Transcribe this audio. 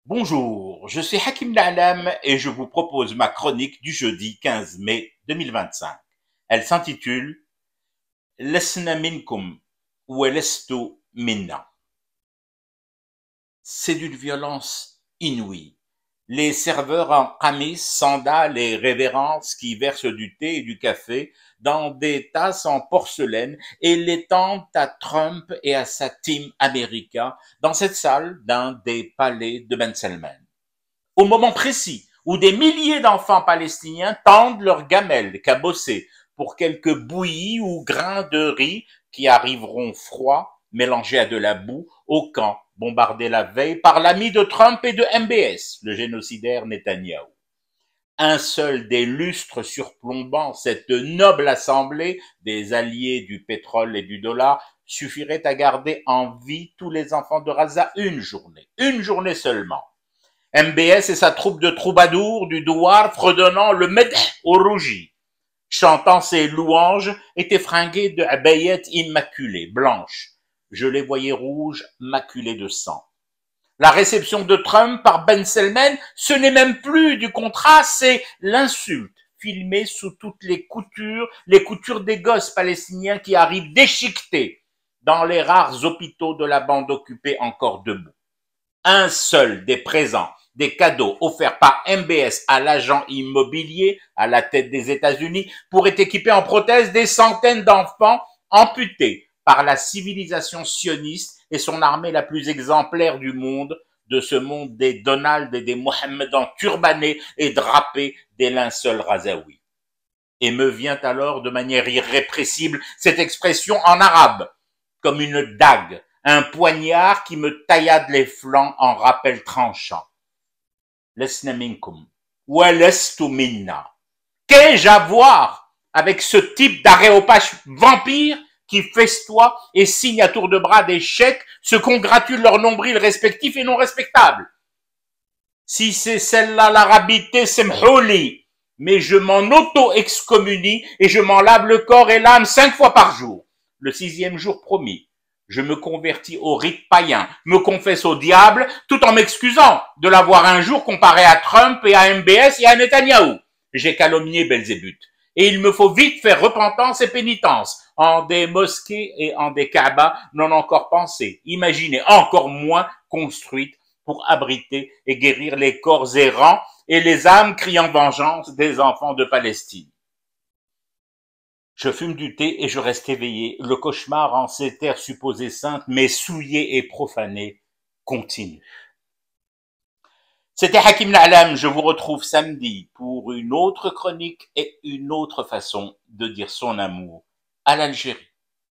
Bonjour, je suis Hakim Na'lam et je vous propose ma chronique du jeudi 15 mai 2025. Elle s'intitule Lesna minkum ou lestu minna. C'est d'une violence inouïe. Les serveurs en qamis, sandales et révérences qui versent du thé et du café dans des tasses en porcelaine et l'étendent à Trump et à sa team America dans cette salle d'un des palais de Ben Salman. Au moment précis où des milliers d'enfants palestiniens tendent leurs gamelles cabossées pour quelques bouillies ou grains de riz qui arriveront froids, mélangés à de la boue, au camp bombardé la veille par l'ami de Trump et de MBS, le génocidaire Netanyahou. Un seul des lustres surplombant cette noble assemblée des alliés du pétrole et du dollar suffirait à garder en vie tous les enfants de Gaza une journée seulement. MBS et sa troupe de troubadours du douar fredonnant le Medh au rougi, chantant ses louanges, étaient fringués de abayettes immaculées, blanches. Je les voyais rouges, maculées de sang. La réception de Trump par Ben Salman, ce n'est même plus du contraste, c'est l'insulte, filmée sous toutes les coutures des gosses palestiniens qui arrivent déchiquetés dans les rares hôpitaux de la bande occupée encore debout. Un seul des présents, des cadeaux offerts par MBS à l'agent immobilier à la tête des États-Unis pourrait équiper en prothèse des centaines d'enfants amputés par la civilisation sioniste et son armée la plus exemplaire du monde, de ce monde des Donald et des Mohammedans turbanés et drapés des linceuls razaouis. Et me vient alors de manière irrépressible cette expression en arabe, comme une dague, un poignard qui me taillade les flancs en rappel tranchant. Lesna minkum, wa lestu minna. Qu'ai-je à voir avec ce type d'aréopage vampire qui festoie et signe à tour de bras des chèques, se congratule leurs nombrils respectifs et non respectables? Si c'est celle-là l'arabité, c'est m'houli, mais je m'en auto-excommunie et je m'en lave le corps et l'âme 5 fois par jour. Le 6e jour promis, je me convertis au rite païen, me confesse au diable, tout en m'excusant de l'avoir un jour comparé à Trump et à MBS et à Netanyahou. J'ai calomnié Belzébuth. Et il me faut vite faire repentance et pénitence, en des mosquées et en des kaabas non encore pensées, imaginées, encore moins construites pour abriter et guérir les corps errants et les âmes criant vengeance des enfants de Palestine. Je fume du thé et je reste éveillé. Le cauchemar en ces terres supposées saintes, mais souillées et profanées, continue. C'était Hakim Na'lam, je vous retrouve samedi pour une autre chronique et une autre façon de dire son amour à l'Algérie.